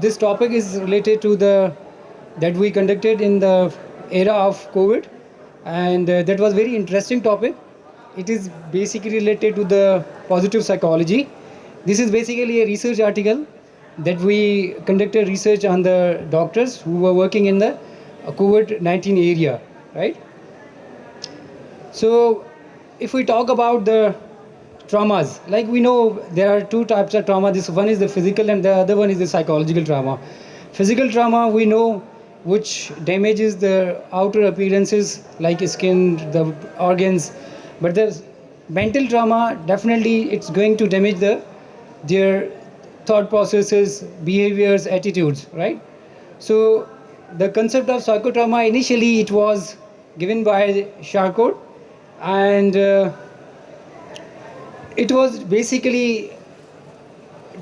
this topic is related to the that we conducted in the era of COVID, and that was very interesting topic. It is basically related to the positive psychology. This is basically a research article that we conducted research on the doctors who were working in the COVID-19 area, right? So, if we talk about the traumas, like we know there are two types of trauma. This one is the physical and the other one is the psychological trauma. Physical trauma, we know, which damages the outer appearances like skin, the organs, but the mental trauma, definitely it's going to damage their thought processes, behaviors, attitudes, right? So the concept of psychotrauma, initially it was given by Charcot, and it was basically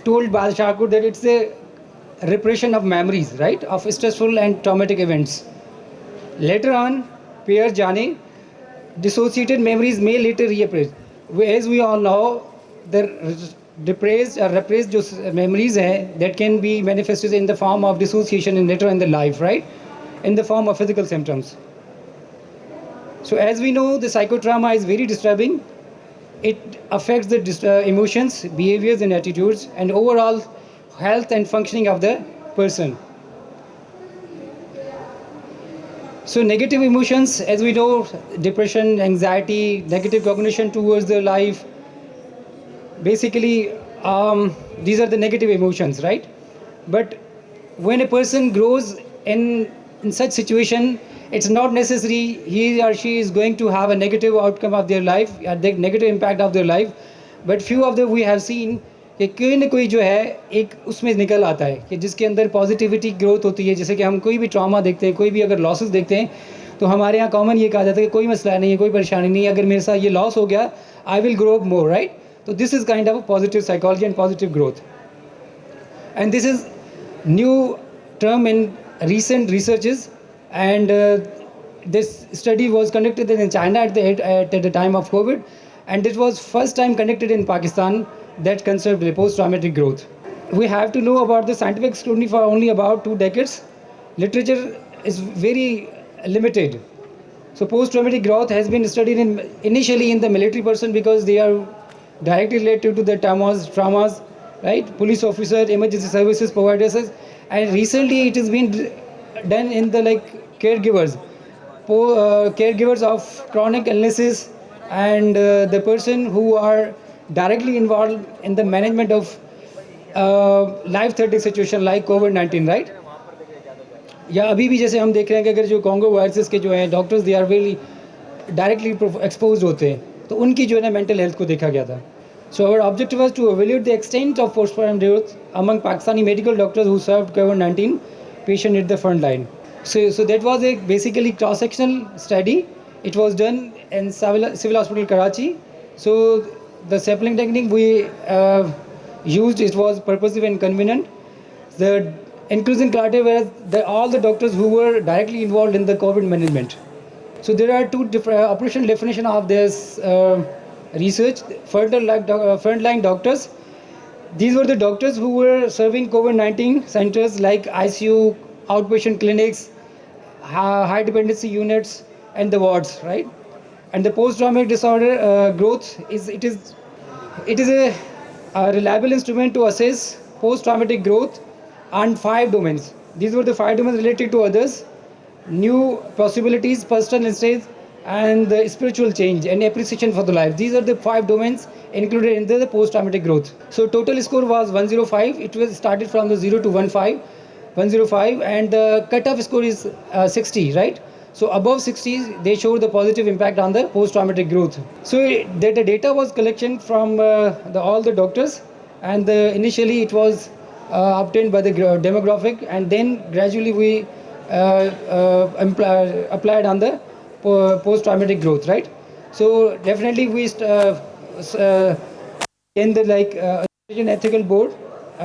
told by Charcot that it's a repression of memories, right, of stressful and traumatic events. Later on, Pierre Janet, dissociated memories may later reappear. As we all know, the depressed or repressed जो memories हैं, that can be manifested in the form of dissociation in later in the life, right, in the form of physical symptoms. So as we know, the psychotrauma is very disturbing. It affects the emotions, behaviors, and attitudes, and overall health and functioning of the person. So negative emotions, as we know, depression, anxiety, negative cognition towards the life, basically these are the negative emotions, right? But when a person grows in such situation, it's not necessary he or she is going to have a negative outcome of their life, a negative impact of their life. But few of them we have seen कि कोई ना कोई जो है एक उसमें निकल आता है कि जिसके अंदर पॉजिटिविटी ग्रोथ होती है. जैसे कि हम कोई भी ट्रॉमा देखते हैं, कोई भी अगर लॉसेस देखते हैं, तो हमारे यहाँ कॉमन ये कहा जाता है कि कोई मसला नहीं है, कोई परेशानी नहीं है, अगर मेरे साथ ये लॉस हो गया, I will grow up more, right? तो this is kind of positive psychology and positive growth. And this is new term in recent researches, and this study was conducted in China at the time of COVID, and it was first time conducted in Pakistan, that concept of post-traumatic growth. We have to know about the scientific scrutiny for only about 2 decades. Literature is very limited. So post-traumatic growth has been studied initially in the military person because they are directly related to the traumas, right? Police officer, emergency services providers, and recently it has been done in the caregivers, caregivers of chronic illnesses, and the person who are directly involved in the management of life-threatening situation like COVID-19, right? या अभी भी जैसे हम देख रहे हैं कि अगर जो कॉन्गो वायरसेस के जो हैं doctors they are very directly expose होते हैं, तो उनकी जो है ना मेंटल हेल्थ को देखा गया था. So our objective was to evaluate the extent of postpartum growth among Pakistani medical doctors who served COVID-19 patient at the front line. So that was a basically cross-sectional study. It was done in Civil Hospital Karachi. So the sampling technique we used, it was purposive and convenient. The inclusion criteria were all the doctors who were directly involved in the COVID management. So there are two different operational definition of this research. Frontline doctors, these were the doctors who were serving COVID-19 centers like ICU, outpatient clinics, high dependency units, and the wards, right? And the post-traumatic disorder growth is a reliable instrument to assess post-traumatic growth on 5 domains. These were the 5 domains related to others: new possibilities, personal insights, and the spiritual change and appreciation for the life. These are the 5 domains included in the post-traumatic growth. So total score was 105. It was started from the 0 to 105, and the cutoff score is 60, right? So above 60, they show the positive impact on the post-traumatic growth. So the data was collection from all the doctors, and initially it was obtained by the demographic, and then gradually we applied on the post-traumatic growth, right? So definitely we in the ethical board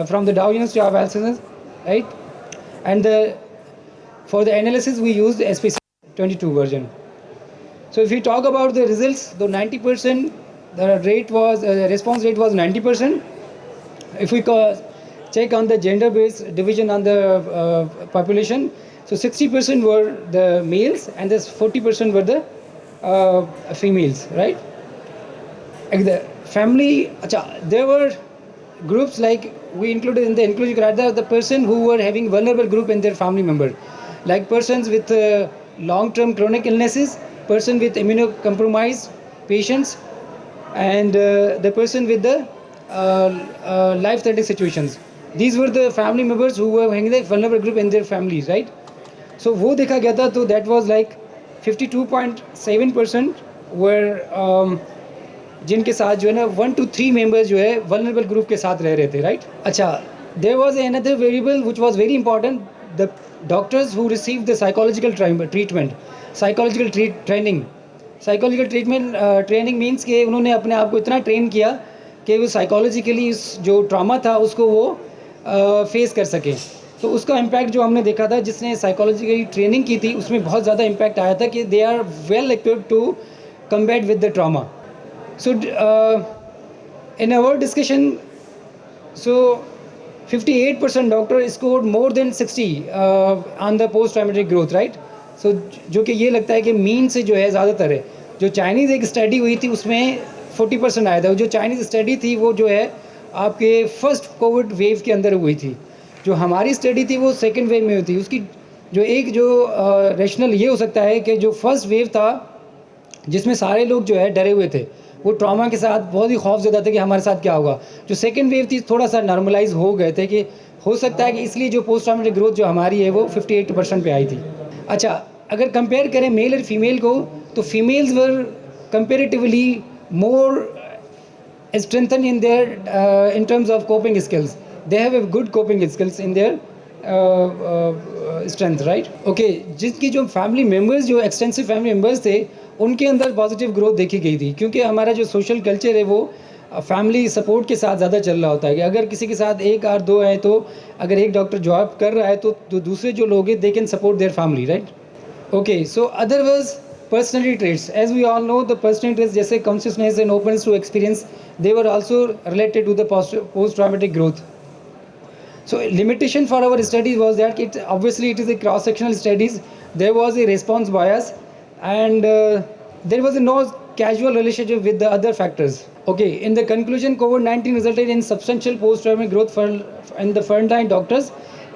from the Dow University of Alsace, right? And for the analysis we used SPC 22 version. So if we talk about the results, the 90%, the response rate was 90%. If we check on the gender-based division on the population, so 60% were the males and this 40% were the females, right? And the family, there were groups like we included in the inclusion criteria the person who were having vulnerable group in their family member, like persons with long-term chronic illnesses, person with immunocompromised patients, and the person with the life-threatening situations. These were the family members who were having the vulnerable group in their families, right? So वो देखा गया था, तो that was like 52.7% were जिनके साथ जो है ना 1 to 3 मेंबर्स जो है वल्नरेबल ग्रुप के साथ रह रहे थे, राइट? अच्छा, there was another variable which was very important, the doctors who receive the psychological treatment, psychological training, psychological training means कि उन्होंने अपने आप को इतना ट्रेन किया कि वो साइकोलॉजिकली इस जो ट्रॉमा था उसको वो फेस कर सके। तो उसका इम्पैक्ट जो हमने देखा था, जिसने साइकोलॉजिकली ट्रेनिंग की थी उसमें बहुत ज़्यादा इम्पैक्ट आया था कि they are well equipped to combat with the trauma. So in our discussion, so 58% doctor scored more than 60 on the post-traumatic growth, right? So जो कि ये लगता है कि मीन से जो है ज़्यादातर है. जो चाइनीज़ एक स्टडी हुई थी उसमें 40% आया था. जो चाइनीज़ स्टडी थी वो जो है आपके फर्स्ट कोविड वेव के अंदर हुई थी. जो हमारी स्टडी थी वो सेकेंड वेव में हुई थी. उसकी जो एक जो रेशनल ये हो सकता है कि जो फर्स्ट वेव था जिसमें सारे लोग जो है डरे हुए थे, वो ट्रॉमा के साथ बहुत ही खौफज़दा थे कि हमारे साथ क्या होगा. जो सेकंड वेव थी थोड़ा सा नॉर्मलाइज हो गए थे कि हो सकता है कि इसलिए जो पोस्ट ट्रॉमेटिक ग्रोथ जो हमारी है वो 58% पे आई थी. अच्छा, अगर कंपेयर करें मेल और फीमेल को, तो females were comparatively more strengthen in their in terms of coping skills. They have a good coping skills in their strength, right? Okay, जिनकी जो फैमिली मेम्बर्स जो एक्सटेंसिव फैमिली मेम्बर्स थे उनके अंदर पॉजिटिव ग्रोथ देखी गई थी, क्योंकि हमारा जो सोशल कल्चर है वो फैमिली सपोर्ट के साथ ज़्यादा चल रहा होता है कि अगर किसी के साथ एक और दो हैं, तो अगर एक डॉक्टर जॉब कर रहा है तो दूसरे जो लोग हैं they can support their family, right? Okay, so other was personality traits. As we all know the personality traits जैसे conscientiousness and openness to experience, they were also related to the post traumatic growth. So limitation for our studies was that it is a cross-sectional studies. There was a response bias and there was no causal relationship with the other factors. Okay, in the conclusion, COVID-19 resulted in substantial post-traumatic growth in the frontline doctors,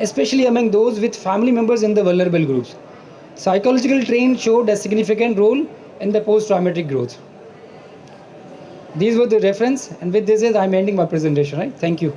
especially among those with family members in the vulnerable groups. Psychological training showed a significant role in the post-traumatic growth. These were the reference, and with this I'm ending my presentation, right? Thank you.